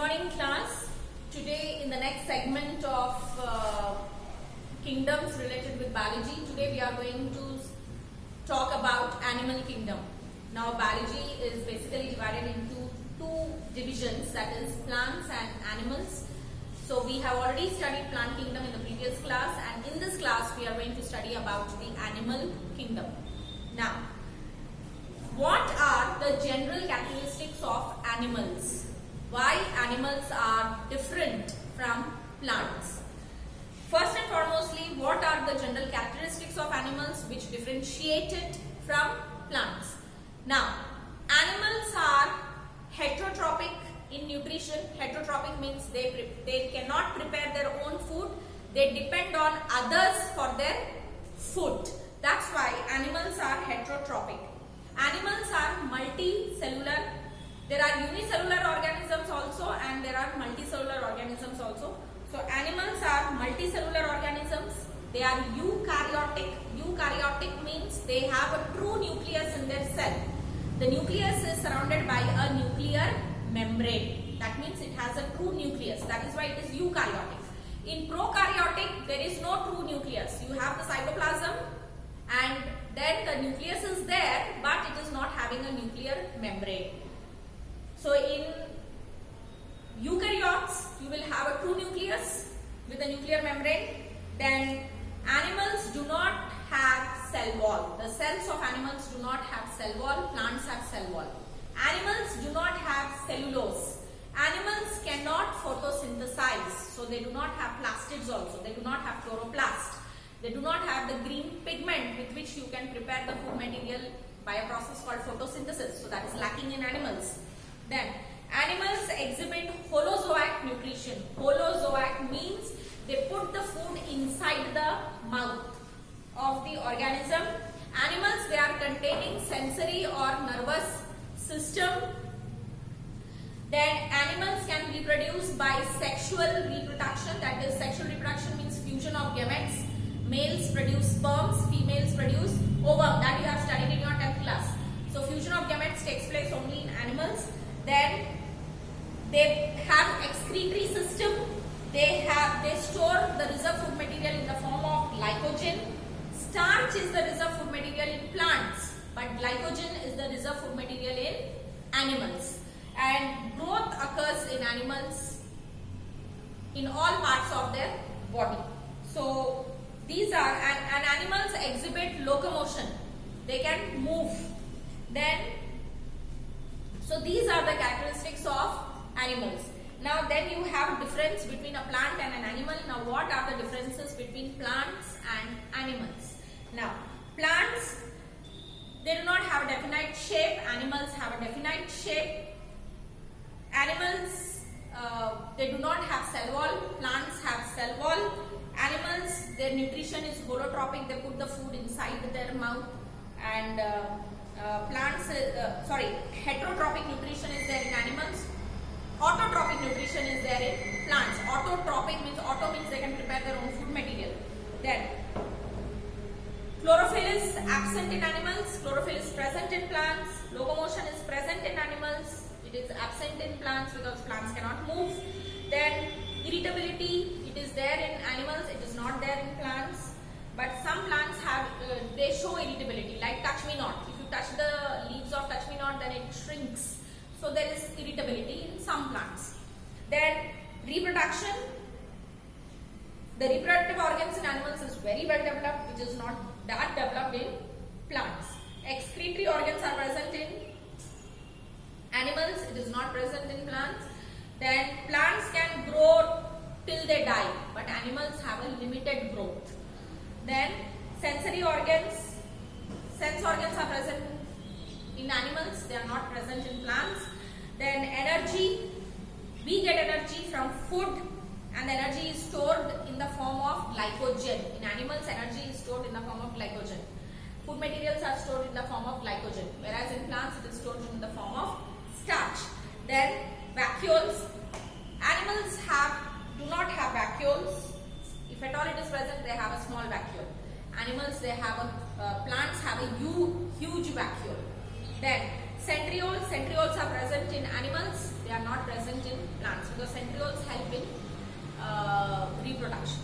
morning class. Today in the next segment of kingdoms related with biology, today we are going to talk about animal kingdom. Now biology is basically divided into two divisions, that is plants and animals. So we have already studied plant kingdom in the previous class, and in this class we are going to study about the animal kingdom. Now, what are the general characteristics of animals? Why animals are different from plants? First and foremostly, what are the general characteristics of animals which differentiate it from plants? Now, animals are heterotrophic in nutrition. Heterotrophic means they cannot prepare their own food. They depend on others for their food. That's why animals are heterotrophic. Animals are multicellular. There are unicellular organisms also and there are multicellular organisms also. So animals are multicellular organisms. They are eukaryotic. Eukaryotic means they have a true nucleus in their cell. The nucleus is surrounded by a nuclear membrane. That means it has a true nucleus. That is why it is eukaryotic. In prokaryotic, there is no true nucleus. You have the cytoplasm and then the nucleus is there, but it is not having a nuclear membrane. So in eukaryotes, you will have a true nucleus with a nuclear membrane. Then animals do not have cell wall. The cells of animals do not have cell wall. Plants have cell wall. Animals do not have cellulose. Animals cannot photosynthesize. So they do not have plastids also. They do not have chloroplast. They do not have the green pigment with which you can prepare the food material by a process called photosynthesis. So that is lacking in animals. Then animals exhibit holozoic nutrition. Holozoic means they put the food inside the mouth of the organism. Animals, they are containing sensory or nervous system. Then animals can reproduce by sexual reproduction. That is, sexual reproduction means fusion of gametes. Males produce sperms, females produce ovum. That you have studied in your 10th class. So fusion of gametes takes place only in animals. Then they have excretory system. They store the reserve food material in the form of glycogen. Starch is the reserve food material in plants, but glycogen is the reserve food material in animals. And growth occurs in animals in all parts of their body. So these are, and animals exhibit locomotion. They can move. So these are the characteristics of animals. Now then you have difference between a plant and an animal. Now what are the differences between plants and animals? Now plants, they do not have a definite shape. Animals have a definite shape. Animals, they do not have cell wall. Plants have cell wall. Animals, their nutrition is holotropic. They put the food inside their mouth. And heterotropic nutrition is there in animals. Autotropic nutrition is there in plants. Autotropic means, auto means they can prepare their own food material. Then chlorophyll is absent in animals. Chlorophyll is present in plants. Locomotion is present in animals. It is absent in plants because plants cannot move. Then irritability, it is there in animals. It is not there in plants. But some plants have, they show irritability, like touch-me-not. If you touch the leaves of touch-me-not, then it shrinks. So there is irritability in some plants. Then reproduction. The reproductive organs in animals is very well developed, which is not that developed in plants. Excretory organs are present in animals. It is not present in plants. Then plants can grow till they die, but animals have a limited growth. Then sensory organs. Sense organs are present in animals. They are not present in plants. Then energy. We get energy from food, and the energy is stored in the form of glycogen. In animals, energy is stored in the form of glycogen. Food materials are stored in the form of glycogen, whereas in plants it is stored in the form of starch. Then vacuoles. Animals do not have vacuoles. If at all it is present, they have a small vacuole. Animals, plants have a huge vacuole. Then centrioles are present in animals. They are not present in plants because help in reproduction.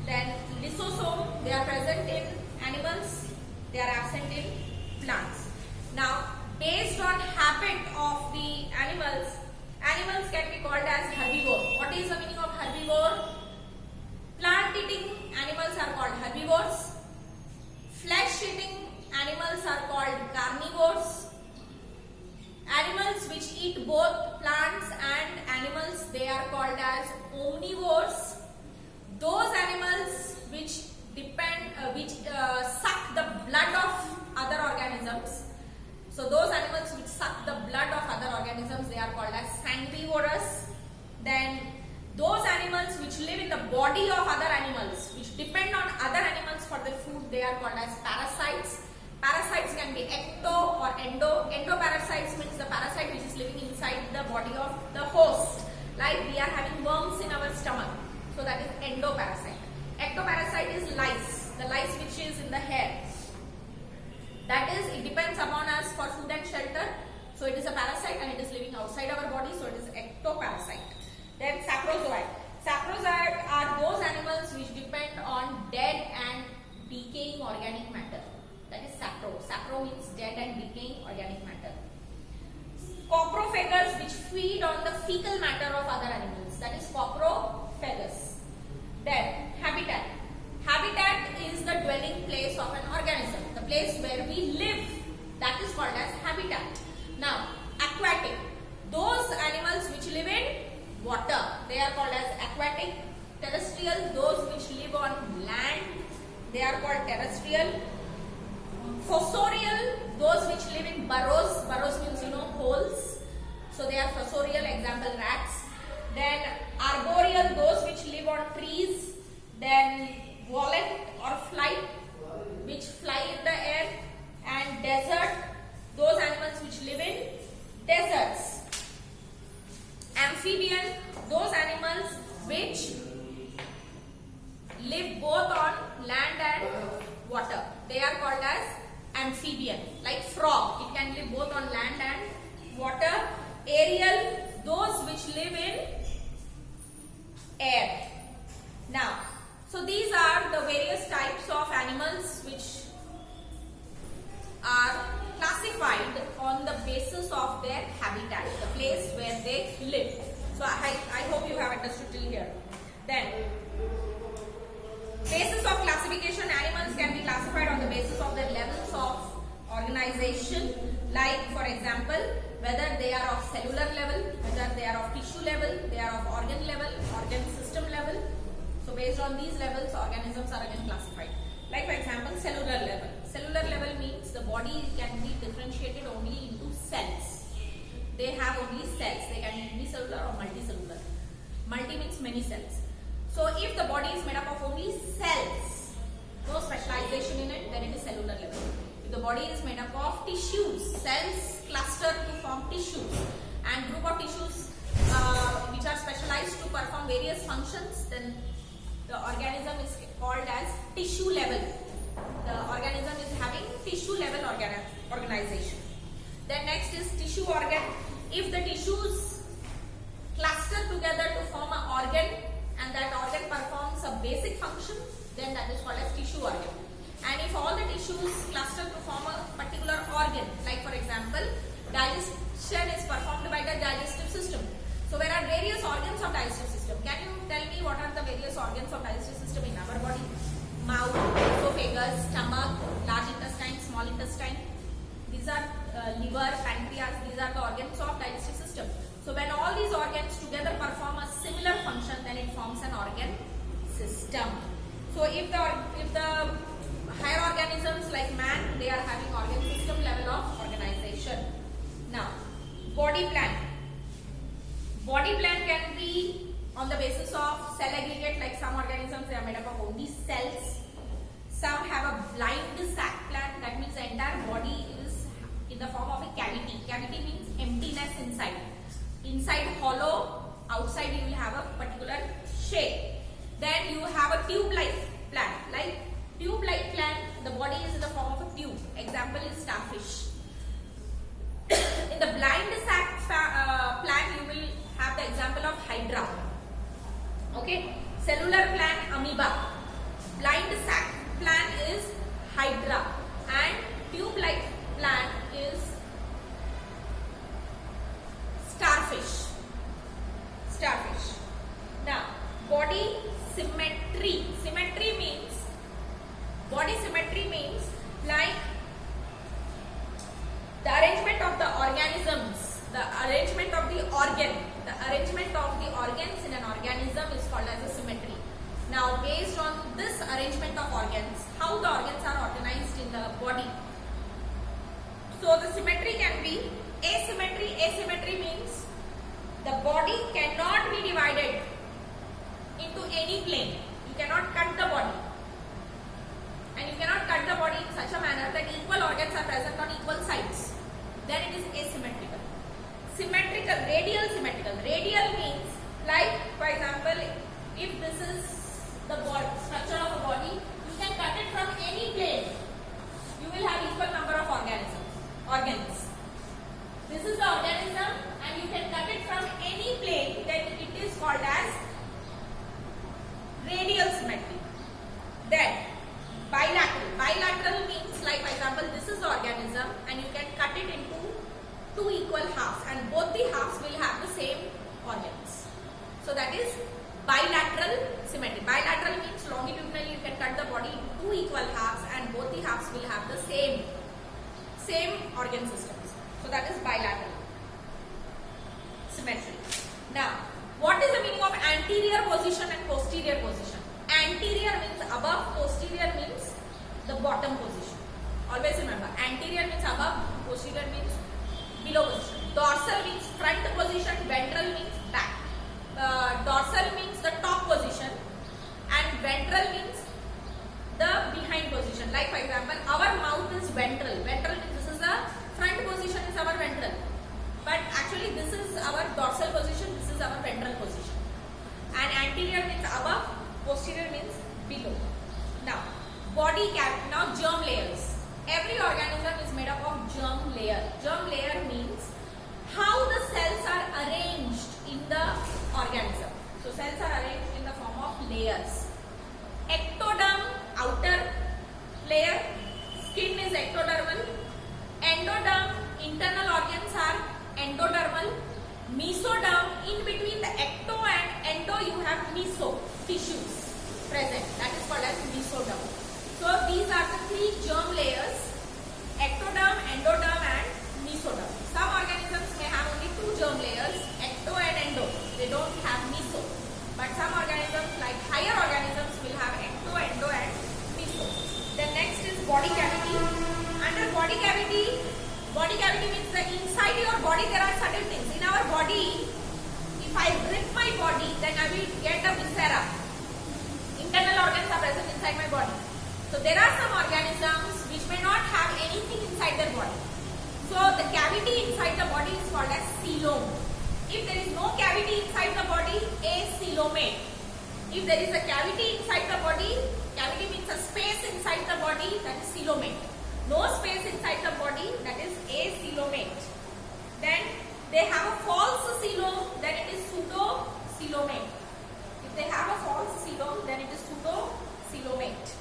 Then lysosome, they are present in animals, they are absent in plants. Now, based on habit of the animals, animals can be called as herbivore. What is the meaning of herbivore? Plant-eating animals are called herbivores. Flesh-eating animals are called carnivores. Animals which eat both plants and animals, they are called as omnivores. Those animals which suck the blood of other organisms. So those animals which suck the blood of other organisms, they are called as sanguivorous. Then those animals which live in the body of other animals, which depend on other animals for their food, they are called as parasites. Parasites can be ecto or endo. Endoparasites means the parasite which is living inside the body of the host. Like we are having worms in our stomach. So that is endoparasite. Ectoparasite is lice. The lice which is in the hair. That is, it depends upon us for food and shelter. So it is a parasite and it is living outside our body. So it is ectoparasite. Then saprozoite. Saprozoite are those animals which depend on dead and decaying organic matter. That is sapro. Sapro means dead and decaying organic matter. Coprophagous, which feed on the fecal matter of other animals. That is coprophagous. Then habitat. Habitat is the dwelling place of an organism. The place where we live. That is called as habitat. Now, aquatic. Those animals which live in water, they are called as aquatic. Terrestrial, those which live on land, they are called terrestrial. Fossorial, those which live in burrows. Burrows means holes. So they are fossorial, example rats. Then arboreal, those which live on trees. Then volant or flight, which fly in the air. And desert, those animals which live in deserts. Amphibian, those animals which live both on land and water. They are called as amphibian. Like frog, it can live both on land and water. Aerial, those which live in air. Now, so these are the various types of animals which are classified on the basis of their habitat, the place where they live. So I hope you have understood till here. Then, basis of classification, animals can be classified on the basis of their levels of organization. Like for example, whether they are of cellular level, whether they are of tissue level, they are of organ level, organ system level. So based on these levels, organisms are again classified. Like for example, cellular level. Cellular level means the body can be differentiated only into cells. They have only cells. They can be unicellular or multicellular. Multi means many cells. So if the body is made up of only cells, no specialization in it, then it is cellular level. If the body is made up of tissues, cells cluster to form tissues, and group of tissues which are specialized to perform various functions, then the organism is called as tissue level. The organism is having tissue level organization. Then next is tissue organ. If the tissues cluster together to form an organ and that organ performs a basic function, then that is called as tissue organ. And if all the tissues cluster to form a particular organ, like for example, digestion is performed by the digestive system. So there are various organs of digestive system. Can you tell me what are the various organs of digestive system in our body? Mouth, esophagus, stomach, large intestine, small intestine. These are liver, pancreas. These are the organs of digestive system. So when all these organs together perform a similar function, then it forms an organ system. So if the higher organisms like man, they are having organ system level of organization. Now, body plan. Body plan can be on the basis of cell aggregate, like some organisms they are made up of only cells. Some have a blind sac plan, that means the entire body is in the form of a cavity. Cavity means emptiness inside. Inside hollow, outside you will have a particular shape. Then you have a tube-like plan. Like tube-like plan, the body is in the form of a tube. Example is starfish. In the blind sac plan, you will have the example of hydra. Okay, cellular plan amoeba, blind sac plan is hydra, and tube-like plan is starfish. Starfish. Now, body symmetry. Symmetry means like the arrangement of the organisms, the arrangement of the organs in an organism is called as a symmetry. Now, based on this arrangement of organs, how the organs are organized in the body. So, the symmetry can be asymmetry. Asymmetry means the body cannot be divided into any plane. You cannot cut the body. And you cannot cut the body in such a manner that equal organs are present on equal sides. Then it is asymmetrical. Symmetrical, radial symmetrical. Radial means, like for example, if this is the structure of a body, you can cut it from any plane. You will have equal number of organs. This is the organism and you can cut it from any plane, then it is called as radial symmetry. Then bilateral. Bilateral means, like for example, this is the organism and you can cut it into two equal halves and both the halves will have the same organs. So that is bilateral symmetry. Bilateral means longitudinally you can cut the body into two equal halves and both the halves will have the same organ systems. So that is bilateral symmetry. Now, what is the meaning of anterior position and posterior position? Anterior means above, posterior means the bottom position. Always remember, anterior means above, posterior means below position. Dorsal means front position, ventral means back. Dorsal means the top position and ventral means the behind position. Like for example, our mouth is ventral. Ventral means this is the front position, is our ventral. But actually this is our dorsal position, this is our ventral position. And anterior means above, posterior means below. Now, body cavity, now germ layers. Every organism is made up of germ layer. Germ layer means how the cells are arranged in the organism. So cells are arranged in the form of layers. Ectoderm, outer layer, skin is ectodermal. Endoderm, internal organs are endodermal. Mesoderm, in between the ecto and endo you have meso, tissues present. That is called as mesoderm. So these are the three germ layers: ectoderm, endoderm and mesoderm. Some organisms may have only two germ layers, ecto and endo. They don't have meso. But some organisms like higher organisms will have ecto, endo and meso. Then next is body cavity. Under body cavity means that inside your body there are certain things. In our body, if I rip my body, then I will get a viscera. Internal organs are present inside my body. So there are some organisms which may not have anything inside their body. So the cavity inside the body is called as coelom. If there is no cavity inside the body, acoelomate. If there is a cavity inside the body, cavity means a space inside the body, that is coelomate. No space inside the body, that is acoelomate. Then they have a false coelom, then it is pseudocoelomate. If they have a false coelom, then it is pseudocoelomate.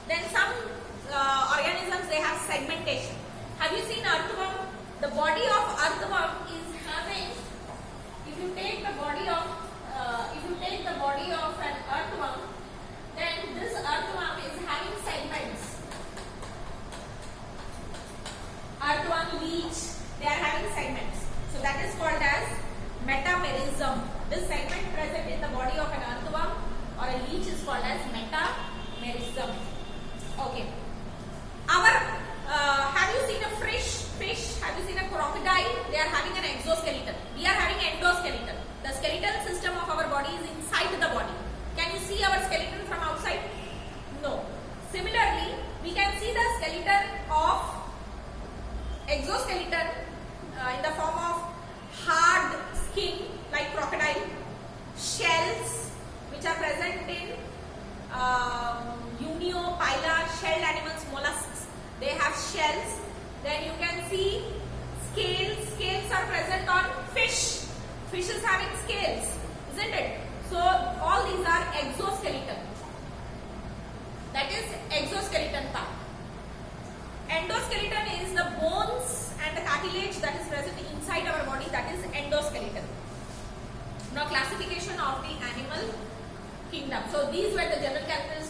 Then some organisms, they have segmentation. Have you seen earthworm? The body of earthworm is having, if you take the body of an earthworm, then this earthworm is having segments. Earthworm, leech, they are having segments. So that is called as metamerism. This segment present in the body of an earthworm or a leech is called as metamerism. Okay. Have you seen a fish? Have you seen a crocodile? They are having an exoskeleton. We are having endoskeleton. The skeletal system of our body is inside the body. Can you see our skeleton from outside? No. Similarly, we can see the skeleton of exoskeleton in the form of hard skin like crocodile, shells which are present in Uniopila, shelled animals, mollusks. They have shells. Then you can see scales. Scales are present on fish. Fish is having scales. isn't it? So all these are exoskeleton. That is exoskeleton part. Endoskeleton is the bones and the cartilage that is present inside our body, that is endoskeleton. Now classification of the animal kingdom. So these were the general characteristics